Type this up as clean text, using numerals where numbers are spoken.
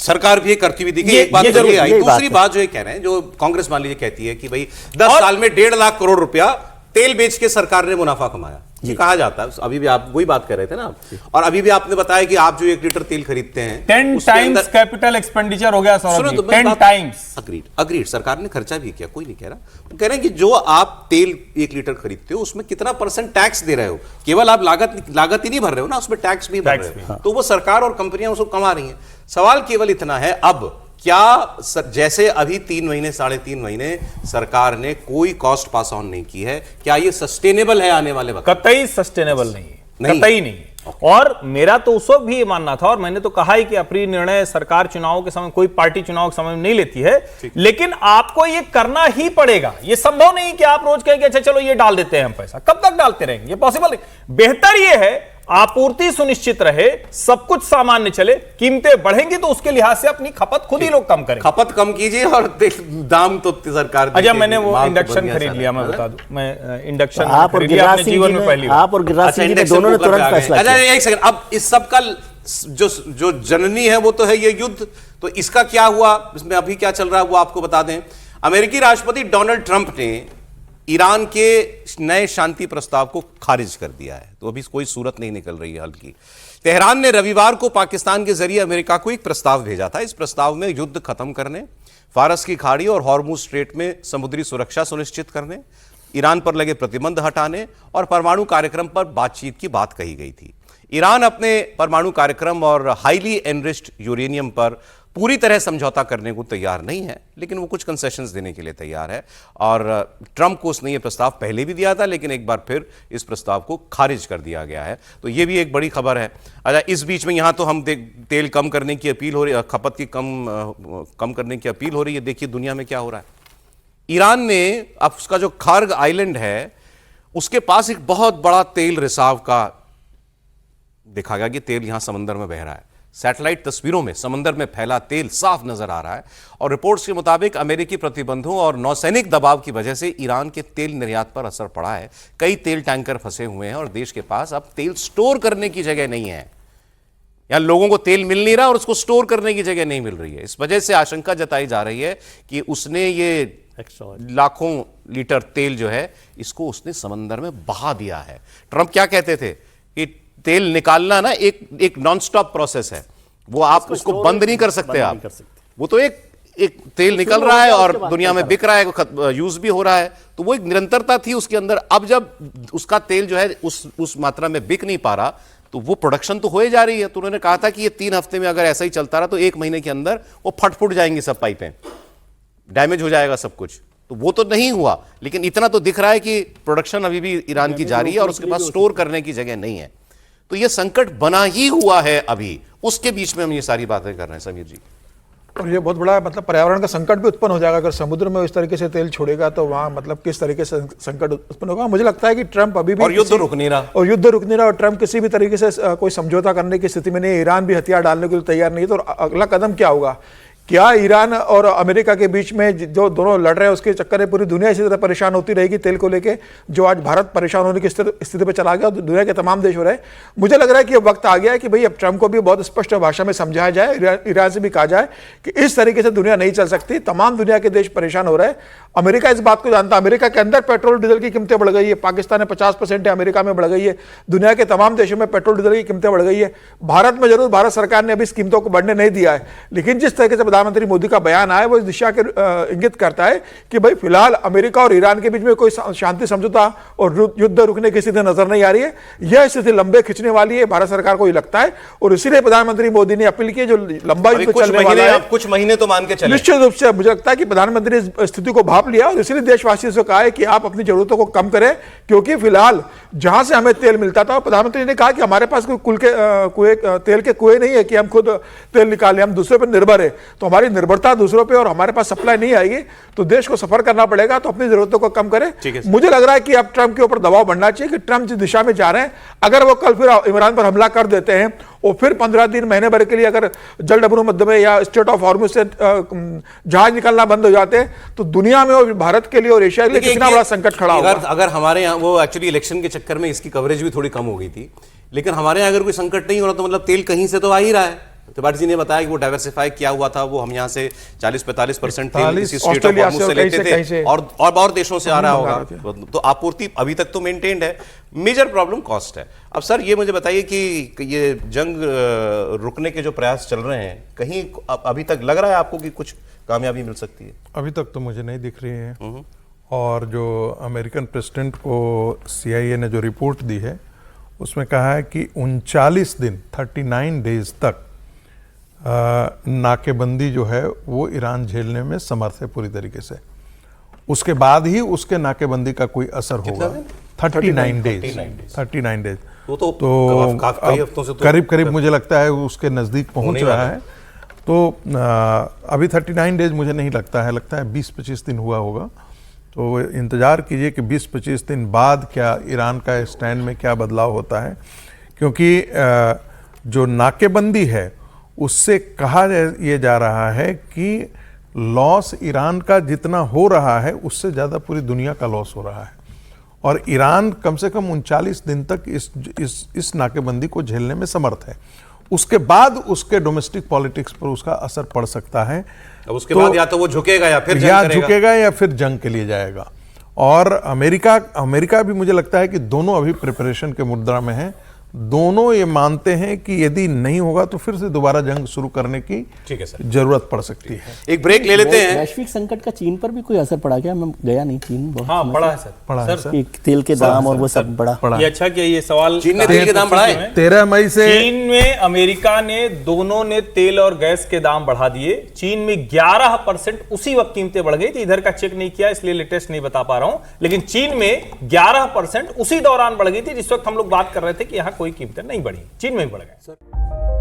सरकार भी करती हुई दिखी। एक बात जरूर आई। दूसरी बात जो ये कह रहे हैं, जो कांग्रेस मान लीजिए कहती है कि भाई 10 साल में 1.5 लाख करोड़ रुपया तेल बेच के सरकार ने मुनाफा कमाया, ये कहा जाता है। अभी भी आप वही बात कर रहे थे ना, और अभी भी आपने बताया कि आप जो 1 लीटर तेल खरीदते हैं 10 टाइम्स कैपिटल एक्सपेंडिचर हो गया। 10 टाइम्स। अग्रीड, सरकार ने खर्चा भी किया, कोई नहीं कह रहा। वो कह रहे हैं कि जो आप तेल 1 लीटर खरीदते हो उसमें कितना % टैक्स दे रहे हो, केवल आप लागत ही नहीं भर रहे हो ना, उसमें टैक्स भी भर रहे हो। तो वो सरकार और कंपनियां उसको कमा रही हैं। सवाल केवल इतना है, अब क्या जैसे अभी 3 महीने 3.5 महीने सरकार ने कोई कॉस्ट पास ऑन नहीं की है, क्या ये सस्टेनेबल है आने वाले वक्त? कतई सस्टेनेबल नहीं है, कतई नहीं है। और मेरा तो उस वक्त भी मानना था, और मैंने तो कहा ही कि अप्रिय निर्णय सरकार चुनावों के समय, कोई पार्टी चुनाव के समय में नहीं लेती है, लेकिन आपको ये करना ही पड़ेगा। ये संभव नहीं कि आप रोज कहेंगे अच्छा चलो ये डाल देते हैं हम पैसा, कब तक डालते रहेंगे, ये पॉसिबल नहीं। बेहतर ये है आपूर्ति सुनिश्चित रहे, सब कुछ सामान्य चले, कीमतें बढ़ेंगी तो उसके लिहाज से अपनी खपत खुद ही लोग कम करें। खपत कम कीजिए और दाम तो सरकार। अच्छा, मैंने वो इंडक्शन खरीद लिया, मैं बता दूं, मैं इंडक्शन आप और गिरिराज जीवन में पहली, आप और गिरिराज सिंह जी दोनों ने तुरंत फैसला किया। अच्छा एक सेकंड, अब इस सब का जो जननी है वो तो है ये युद्ध, तो इसका क्या हुआ, इसमें अभी क्या चल रहा है वो आपको बता दें। अमेरिकी राष्ट्रपति डोनाल्ड ट्रंप ने ईरान के नए शांति प्रस्ताव को खारिज कर दिया है, तो अभी कोई सूरत नहीं निकल रही है हल की। तेहरान ने रविवार को पाकिस्तान के जरिए अमेरिका को एक प्रस्ताव भेजा था। इस प्रस्ताव में युद्ध खत्म करने, फारस की खाड़ी और हॉर्मुज स्ट्रेट में समुद्री सुरक्षा सुनिश्चित करने, ईरान पर लगे प्रतिबंध हटाने और परमाणु कार्यक्रम पर बातचीत की बात कही गई थी। ईरान अपने परमाणु कार्यक्रम और हाईली एनरिच्ड यूरेनियम पर पूरी तरह समझौता करने को तैयार नहीं है, लेकिन वो कुछ कंसेशंस देने के लिए तैयार है। और ट्रंप को उसने ये प्रस्ताव पहले भी दिया था, लेकिन एक बार फिर इस प्रस्ताव को खारिज कर दिया गया है। तो ये भी एक बड़ी खबर है। अच्छा, इस बीच में यहाँ तो हम तेल कम करने की अपील हो रही है, खपत की कम करने की अपील हो रही है। देखिए दुनिया में क्या हो रहा है। ईरान ने अब उसका जो खार्ग आइलैंड है उसके पास एक बहुत बड़ा तेल रिसाव का देखा गया कि तेल यहां समंदर में बह रहा है। सैटेलाइट तस्वीरों में समंदर में फैला तेल साफ नजर आ रहा है, और रिपोर्ट्स के मुताबिक अमेरिकी प्रतिबंधों और नौसैनिक दबाव की वजह से ईरान के तेल निर्यात पर असर पड़ा है। कई तेल टैंकर फंसे हुए हैं और देश के पास अब तेल स्टोर करने की जगह नहीं है। यहां लोगों को तेल मिल नहीं रहा और उसको स्टोर करने की जगह नहीं मिल रही है। इस वजह से आशंका जताई जा रही है कि उसने ये लाखों लीटर तेल जो है इसको उसने समंदर में बहा दिया है। ट्रंप क्या कहते थे कि तेल निकालना ना एक नॉन स्टॉप प्रोसेस है, वो आप उसको बंद नहीं कर सकते आप। वो तो एक तेल निकल रहा है और दुनिया में बिक रहा है, यूज भी हो रहा है, तो वो एक निरंतरता थी उसके अंदर। अब जब उसका तेल जो है उस मात्रा में बिक नहीं पा रहा, तो वो प्रोडक्शन तो हो जा रही है। तो उन्होंने कहा था कि ये 3 हफ्ते में अगर ऐसा ही चलता रहा तो 1 महीने के अंदर वो फट जाएंगी सब पाइपें, डैमेज हो जाएगा सब कुछ। तो वो तो नहीं हुआ, लेकिन इतना तो दिख रहा है कि प्रोडक्शन अभी भी ईरान की जारी है और उसके पास स्टोर करने की जगह नहीं है। तो ये संकट बना ही हुआ है अभी, उसके बीच में हम ये सारी बातें कर रहे हैं समीर जी। और ये बहुत बड़ा मतलब पर्यावरण का संकट भी उत्पन्न हो जाएगा अगर समुद्र में इस तरीके से तेल छोड़ेगा, तो वहाँ मतलब किस तरीके से संकट उत्पन्न होगा। मुझे लगता है कि ट्रंप अभी भी और युद्ध रुक नहीं रहा, और ट्रंप किसी भी तरीके से कोई समझौता करने की स्थिति में नहीं है। ईरान भी हथियार डालने के लिए तैयार नहीं है। तो अगला कदम क्या होगा? क्या ईरान और अमेरिका के बीच में जो दोनों लड़ रहे हैं उसके चक्कर में पूरी दुनिया इसी तरह परेशान होती रहेगी तेल को लेके, जो आज भारत परेशान होने की स्थिति पे चला गया और दुनिया के तमाम देश हो रहे हैं। मुझे लग रहा है कि अब वक्त आ गया है कि भाई अब ट्रंप को भी बहुत स्पष्ट भाषा में समझाया जाए, ईरान से भी कहा जाए कि इस तरीके से दुनिया नहीं चल सकती। तमाम दुनिया के देश परेशान हो रहे हैं। अमेरिका इस बात को जानता है। अमेरिका के अंदर पेट्रोल डीजल की कीमतें बढ़ गई है, पाकिस्तान में 50% है, अमेरिका में बढ़ गई है, दुनिया के तमाम देशों में पेट्रोल डीजल की कीमतें बढ़ गई है। भारत में जरूर भारत सरकार ने अभी इस कीमतों को बढ़ने नहीं दिया है, लेकिन जिस तरीके से प्रधानमंत्री मोदी का बयान आया वो इस दिशा के इंगित करता है कि भाई फिलहाल अमेरिका और ईरान के बीच में कोई शांति समझौता और युद्ध रुकने की स्थिति नजर नहीं आ रही है। यह स्थिति लंबे खिंचने वाली है, भारत सरकार को ये लगता है, और इसीलिए प्रधानमंत्री मोदी ने अपील की जो लंबा युद्ध चलने वाला है, कुछ महीने तो मान के चले। निश्चित रूप से मुझे लगता है कि प्रधानमंत्री इस स्थिति को भांप लिया और इसलिए देशवासियों से कहा है कि आप अपनी जरूरतों को कम करें, क्योंकि फिलहाल जहां से हमें तेल मिलता था, प्रधानमंत्री ने कहा कि हमारे पास कोई तेल के कुएं नहीं है कि हम खुद तेल निकालें, हम दूसरे पर निर्भर है। तो हमारी निर्भरता दूसरों पे और हमारे पास सप्लाई नहीं आएगी तो देश को सफर करना पड़ेगा। तो अपनी जरूरतों को कम करें। मुझे लग रहा है कि अब ट्रंप के ऊपर दबाव बढ़ना चाहिए कि ट्रंप जिस दिशा में जा रहे हैं, अगर वो कल फिर इमरान पर हमला कर देते हैं और फिर 15 दिन महीने भर के लिए अगर जल डबरू मध्य में या स्टेट ऑफ हॉर्मुज से जहाज निकलना बंद हो जाते हैं, तो दुनिया में और भारत के लिए और एशिया के लिए कितना बड़ा संकट खड़ा होगा। अगर हमारे यहाँ वो एक्चुअली इलेक्शन के चक्कर में इसकी कवरेज भी थोड़ी कम हो गई थी, लेकिन हमारे यहाँ अगर कोई संकट नहीं हो रहा तो मतलब तेल कहीं से तो आ ही रहा है। त्रिपाठी जी ने बताया कि वो डाइवर्सिफाई किया हुआ था, वो हम यहाँ से 40-45% तेल इसी स्ट्रेट ऑफ ऑस्ट्रेलिया हॉर्मुज से से लेते कहीं थे से और देशों से आ रहा मंगा होगा, तो आपूर्ति अभी तक तो मेंटेन्ड है। मेजर प्रॉब्लम कॉस्ट है। अब सर ये मुझे बताइए कि ये जंग रुकने के जो प्रयास चल रहे हैं, कहीं अभी तक लग रहा है आपको कि कुछ कामयाबी मिल सकती है? अभी तक तो मुझे नहीं दिख रही है। और जो अमेरिकन प्रेसिडेंट को CIA ने जो रिपोर्ट दी है उसमें कहा है कि 39 दिन 39 डेज तक नाकेबंदी जो है वो ईरान झेलने में समर्थ है पूरी तरीके से। उसके बाद ही उसके नाकेबंदी का कोई असर होगा। 39 डेज तो काफी हफ्तों से तो करीब करीब मुझे लगता है उसके नज़दीक पहुंच रहा है। तो अभी 39 डेज मुझे नहीं लगता है, लगता है 20-25 दिन हुआ होगा। तो इंतज़ार कीजिए कि 20-25 दिन बाद क्या ईरान का स्टैंड में क्या बदलाव होता है, क्योंकि जो नाकेबंदी है उससे कहा यह जा रहा है कि लॉस ईरान का जितना हो रहा है उससे ज़्यादा पूरी दुनिया का लॉस हो रहा है। और ईरान कम से कम 39 दिन तक इस नाकेबंदी को झेलने में समर्थ है। उसके बाद उसके डोमेस्टिक पॉलिटिक्स पर उसका असर पड़ सकता है। अब उसके बाद या तो वो झुकेगा या फिर झुकेगा या फिर जंग के लिए जाएगा। और अमेरिका भी मुझे लगता है कि दोनों अभी प्रिपरेशन के मुद्रा में है। दोनों ये मानते हैं कि यदि नहीं होगा तो फिर से दोबारा जंग शुरू करने की जरूरत पड़ सकती है। एक ब्रेक ले लेते हैं। वैश्विक संकट का चीन पर भी कोई असर पड़ा क्या? मैं गया नहीं चीन बहुत। हाँ, पड़ा है सर, पड़ा है सर। तेल के दाम और वो सब बढ़ा। ये अच्छा कि ये सवाल चीन ने तेल के दाम बढ़ाए। 13 मई से चीन में अमेरिका ने दोनों ने तेल और गैस के दाम बढ़ा दिए। चीन में 11% उसी वक्त कीमतें बढ़ गई थी। इधर का चेक नहीं किया इसलिए लेटेस्ट नहीं बता पा रहा हूं, लेकिन चीन में 11% उसी दौरान बढ़ गई थी जिस वक्त हम लोग बात कर रहे थे कि यहां कोई कीमतें नहीं बढ़ी, चीन में भी बढ़ गए।